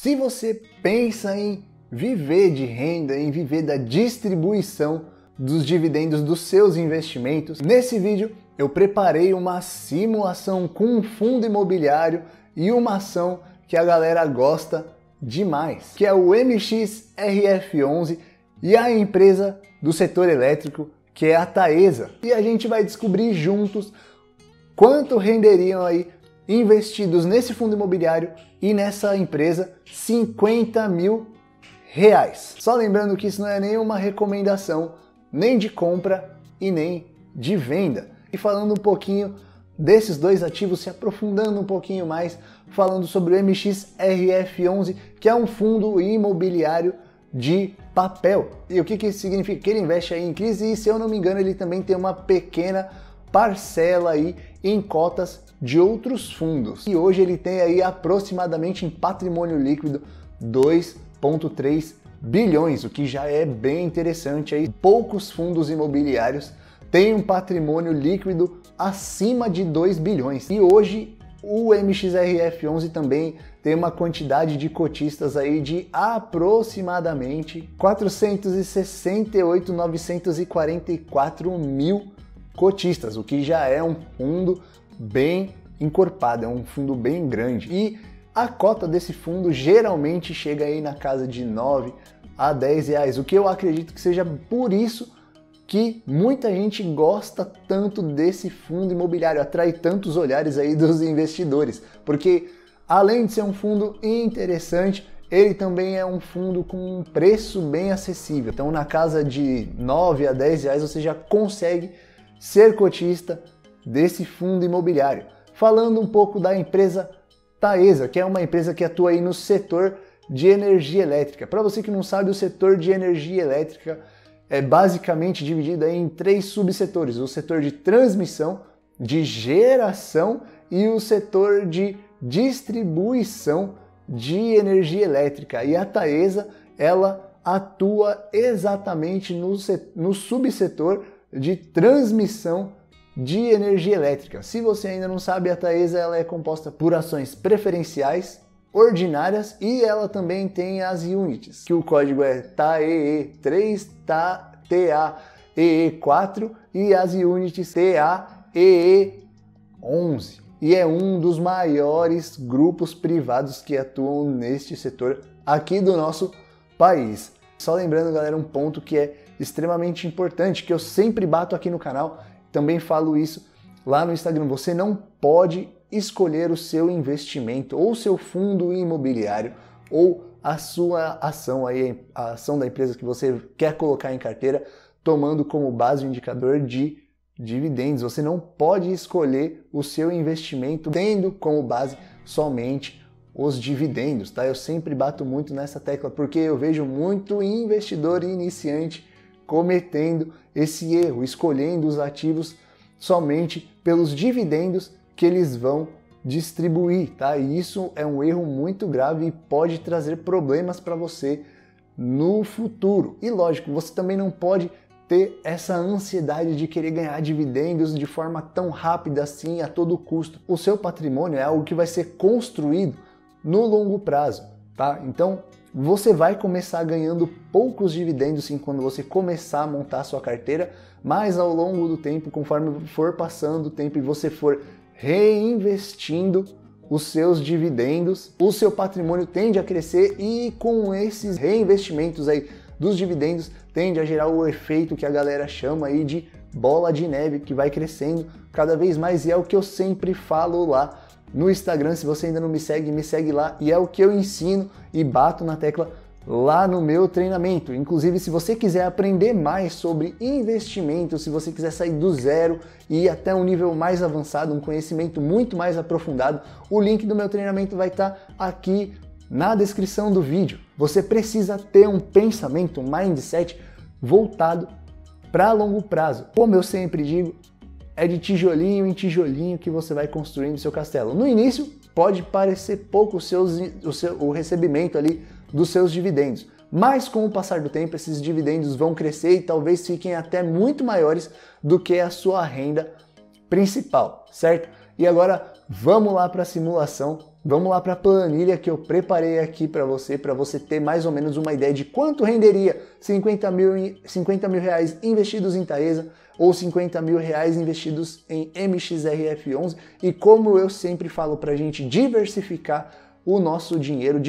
Se você pensa em viver de renda, em viver da distribuição dos dividendos dos seus investimentos, nesse vídeo eu preparei uma simulação com um fundo imobiliário e uma ação que a galera gosta demais, que é o MXRF11 e a empresa do setor elétrico, que é a Taesa. E a gente vai descobrir juntos quanto renderiam aí investidos nesse fundo imobiliário e nessa empresa 50 mil reais. Só lembrando que isso não é nenhuma recomendação, nem de compra e nem de venda. E falando um pouquinho desses dois ativos, se aprofundando um pouquinho mais, falando sobre o MXRF11, que é um fundo imobiliário de papel. E o que isso significa? Que ele investe aí em crise e, se eu não me engano, ele também tem uma pequena parcela aí em cotas de outros fundos. E hoje ele tem aí aproximadamente em patrimônio líquido 2,3 bilhões, o que já é bem interessante aí. Poucos fundos imobiliários têm um patrimônio líquido acima de 2 bilhões. E hoje o MXRF11 também tem uma quantidade de cotistas aí de aproximadamente 468.944 mil cotistas, o que já é um fundo bem encorpado, é um fundo bem grande. E a cota desse fundo geralmente chega aí na casa de 9 a 10 reais, o que eu acredito que seja por isso que muita gente gosta tanto desse fundo imobiliário, atrai tantos olhares aí dos investidores, porque além de ser um fundo interessante, ele também é um fundo com um preço bem acessível. Então na casa de 9 a 10 reais você já consegue ser cotista desse fundo imobiliário. Falando um pouco da empresa Taesa, que é uma empresa que atua aí no setor de energia elétrica. Para você que não sabe, o setor de energia elétrica é basicamente dividido aí em 3 subsetores: o setor de transmissão, de geração e o setor de distribuição de energia elétrica. E a Taesa, ela atua exatamente no subsetor de transmissão de energia elétrica. Se você ainda não sabe, a Taesa ela é composta por ações preferenciais, ordinárias, e ela também tem as units, que o código é TAEE3, TAEE4 e as units TAEE11. E é um dos maiores grupos privados que atuam neste setor aqui do nosso país. Só lembrando, galera, um ponto que é extremamente importante, que eu sempre bato aqui no canal, também falo isso lá no Instagram: você não pode escolher o seu investimento ou seu fundo imobiliário ou a sua ação aí, a ação da empresa que você quer colocar em carteira, tomando como base o indicador de dividendos. Você não pode escolher o seu investimento tendo como base somente os dividendos, tá? Eu sempre bato muito nessa tecla porque eu vejo muito investidor iniciante cometendo esse erro, escolhendo os ativos somente pelos dividendos que eles vão distribuir, tá? E isso é um erro muito grave e pode trazer problemas para você no futuro. E lógico, você também não pode ter essa ansiedade de querer ganhar dividendos de forma tão rápida assim, a todo custo. O seu patrimônio é algo que vai ser construído no longo prazo, tá? Então, você vai começar ganhando poucos dividendos sim quando você começar a montar a sua carteira, mas ao longo do tempo, conforme for passando o tempo e você for reinvestindo os seus dividendos, o seu patrimônio tende a crescer, e com esses reinvestimentos aí dos dividendos tende a gerar o efeito que a galera chama aí de bola de neve, que vai crescendo cada vez mais, e é o que eu sempre falo lá no Instagram. Se você ainda não me segue lá, e é o que eu ensino e bato na tecla lá no meu treinamento. Inclusive, se você quiser aprender mais sobre investimento, se você quiser sair do zero e ir até um nível mais avançado, um conhecimento muito mais aprofundado, o link do meu treinamento vai estar aqui na descrição do vídeo. Você precisa ter um pensamento, um mindset voltado para longo prazo. Como eu sempre digo, é de tijolinho em tijolinho que você vai construindo seu castelo. No início, pode parecer pouco o recebimento ali dos seus dividendos, mas com o passar do tempo, esses dividendos vão crescer e talvez fiquem até muito maiores do que a sua renda principal, certo? E agora, vamos lá para a simulação Vamos lá para a planilha que eu preparei aqui para você ter mais ou menos uma ideia de quanto renderia 50 mil reais investidos em Taesa ou 50 mil reais investidos em MXRF11 e como eu sempre falo para a gente diversificar o nosso dinheiro,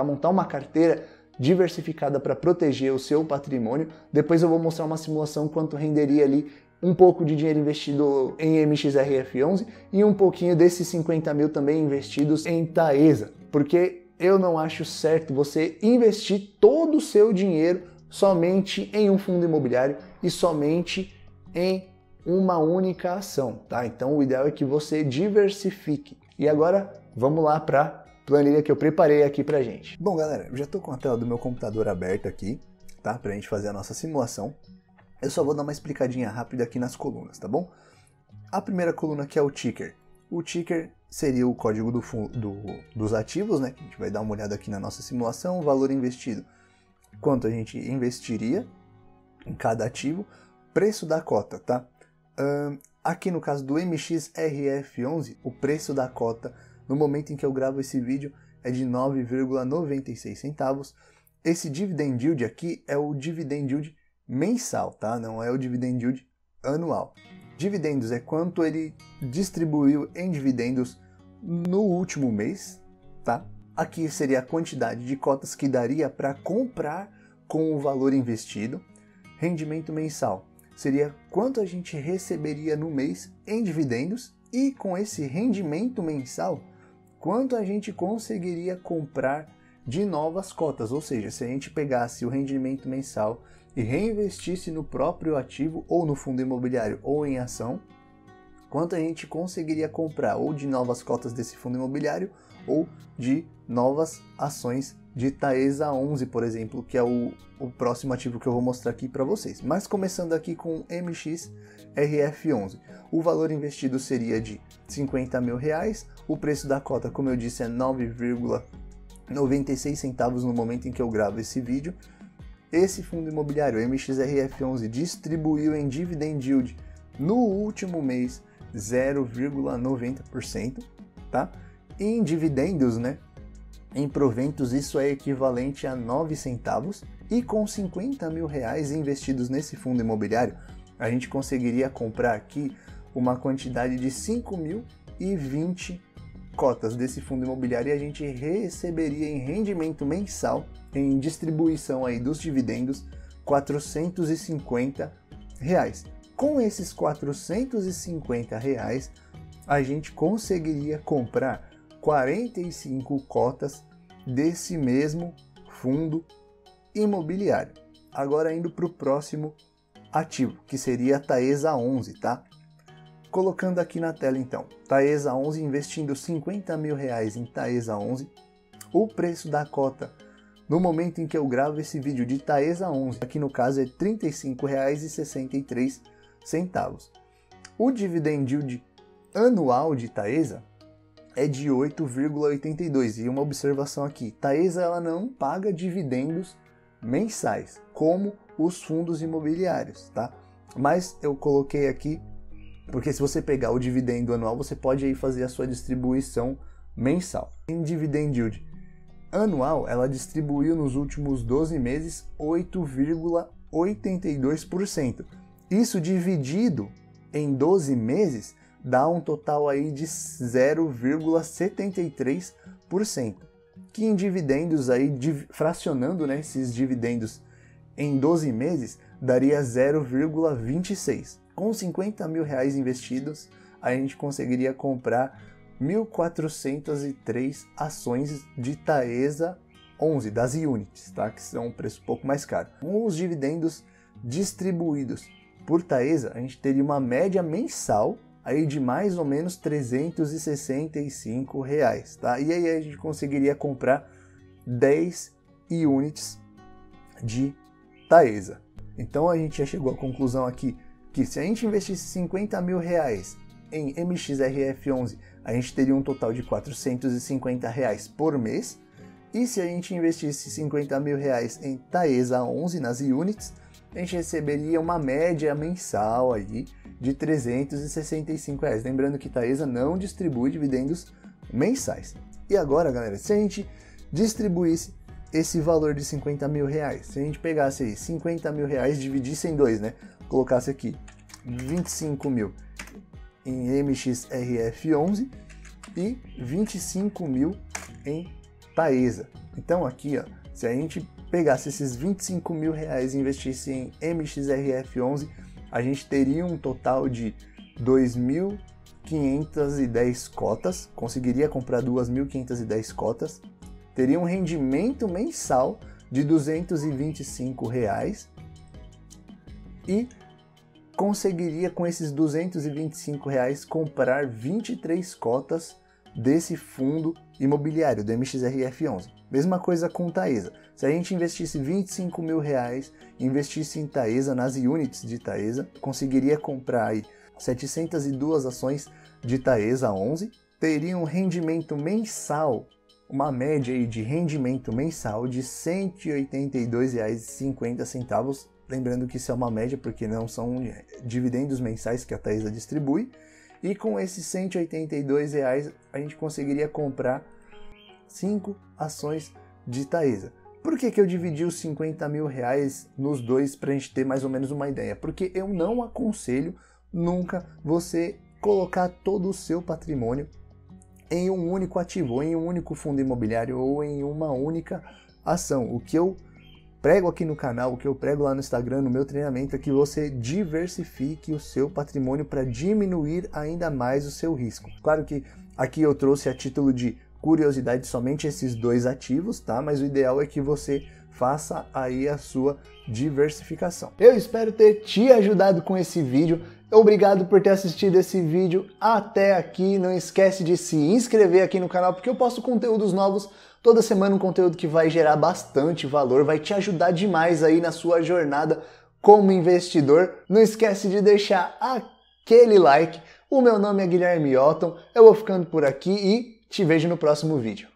montar uma carteira diversificada para proteger o seu patrimônio. Depois eu vou mostrar uma simulação quanto renderia ali um pouco de dinheiro investido em MXRF11 e um pouquinho desses 50 mil também investidos em Taesa, porque eu não acho certo você investir todo o seu dinheiro somente em um fundo imobiliário e somente em uma única ação, tá? Então o ideal é que você diversifique. E agora vamos lá para planilha que eu preparei aqui pra gente. Bom, galera, eu já tô com a tela do meu computador aberta aqui, tá? Pra gente fazer a nossa simulação. Eu só vou dar uma explicadinha rápida aqui nas colunas, tá bom? A primeira coluna aqui é o ticker. O ticker seria o código dos ativos, né? A gente vai dar uma olhada aqui na nossa simulação, o valor investido, quanto a gente investiria em cada ativo, preço da cota, tá? Aqui no caso do MXRF11, o preço da cota no momento em que eu gravo esse vídeo é de 9,96 centavos. Esse dividend yield aqui é o dividend yield mensal, tá? Não é o dividend yield anual. Dividendos é quanto ele distribuiu em dividendos no último mês, tá? Aqui seria a quantidade de cotas que daria para comprar com o valor investido. Rendimento mensal seria quanto a gente receberia no mês em dividendos e com esse rendimento mensal, quanto a gente conseguiria comprar de novas cotas, ou seja, se a gente pegasse o rendimento mensal e reinvestisse no próprio ativo ou no fundo imobiliário ou em ação, quanto a gente conseguiria comprar ou de novas cotas desse fundo imobiliário ou de novas ações de Taesa 11, por exemplo, que é o próximo ativo que eu vou mostrar aqui para vocês. Mas começando aqui com MXRF11, o valor investido seria de 50 mil reais, o preço da cota, como eu disse, é 9,96 centavos no momento em que eu gravo esse vídeo. Esse fundo imobiliário, MXRF11, distribuiu em dividend yield no último mês 0,90%, tá? E em dividendos, né? Em proventos, isso é equivalente a 9 centavos. E com 50 mil reais investidos nesse fundo imobiliário, a gente conseguiria comprar aqui uma quantidade de 5.020 cotas desse fundo imobiliário e a gente receberia em rendimento mensal, em distribuição aí dos dividendos, R$450. Com esses R$450, a gente conseguiria comprar 45 cotas desse mesmo fundo imobiliário. Agora indo para o próximo ativo, que seria a Taesa 11, tá? Colocando aqui na tela então, Taesa 11, investindo 50 mil reais em Taesa 11, o preço da cota no momento em que eu gravo esse vídeo de Taesa 11, aqui no caso é R$ 35,63. O dividend yield anual de Taesa é de 8,82. E uma observação aqui, Taesa ela não paga dividendos mensais, como os fundos imobiliários, tá? Mas eu coloquei aqui, porque se você pegar o dividendo anual, você pode aí fazer a sua distribuição mensal. Em dividend yield anual, ela distribuiu nos últimos 12 meses 8,82%. Isso dividido em 12 meses dá um total aí de 0,73%, que em dividendos aí, fracionando, né, esses dividendos em 12 meses, daria 0,26%. Com 50 mil reais investidos, a gente conseguiria comprar 1.403 ações de Taesa 11, das units, tá? Que são um preço um pouco mais caro. Com os dividendos distribuídos por Taesa, a gente teria uma média mensal aí de mais ou menos R$ 365, tá? E aí a gente conseguiria comprar 10 units de Taesa. Então a gente já chegou à conclusão aqui que se a gente investisse 50 mil reais em MXRF11, a gente teria um total de R$ 450 por mês. E se a gente investisse 50 mil reais em Taesa 11, nas units, a gente receberia uma média mensal aí de R$ 365. Lembrando que Taesa não distribui dividendos mensais. E agora, galera, se a gente distribuísse esse valor de 50 mil reais, se a gente pegasse aí 50 mil reais, dividisse em dois, né? Colocasse aqui 25 mil em MXRF11 e 25 mil em Taesa. Então aqui, ó, se a gente pegasse esses 25 mil reais e investisse em MXRF11, a gente teria um total de 2.510 cotas, conseguiria comprar 2.510 cotas, teria um rendimento mensal de R$225 e conseguiria com esses R$225 comprar 23 cotas desse fundo imobiliário, do MXRF11. Mesma coisa com Taesa. Se a gente investisse 25 mil reais, investisse em Taesa, nas units de Taesa, conseguiria comprar aí 702 ações de Taesa 11, teria um rendimento mensal, uma média aí de rendimento mensal de R$ 182,50, lembrando que isso é uma média porque não são dividendos mensais que a Taesa distribui, e com esses R$ 182 a gente conseguiria comprar 5 ações de Taesa. Por que eu dividi os 50 mil reais nos dois para a gente ter mais ou menos uma ideia? Porque eu não aconselho nunca você colocar todo o seu patrimônio em um único ativo, ou em um único fundo imobiliário, ou em uma única ação. O que eu prego aqui no canal, o que eu prego lá no Instagram, no meu treinamento, é que você diversifique o seu patrimônio para diminuir ainda mais o seu risco. Claro que aqui eu trouxe a título de curiosidade somente esses dois ativos, tá? Mas o ideal é que você faça aí a sua diversificação. Eu espero ter te ajudado com esse vídeo. Obrigado por ter assistido esse vídeo até aqui. Não esquece de se inscrever aqui no canal, porque eu posto conteúdos novos toda semana, um conteúdo que vai gerar bastante valor, vai te ajudar demais aí na sua jornada como investidor. Não esquece de deixar aquele like. O meu nome é Guilherme Otton, eu vou ficando por aqui e te vejo no próximo vídeo.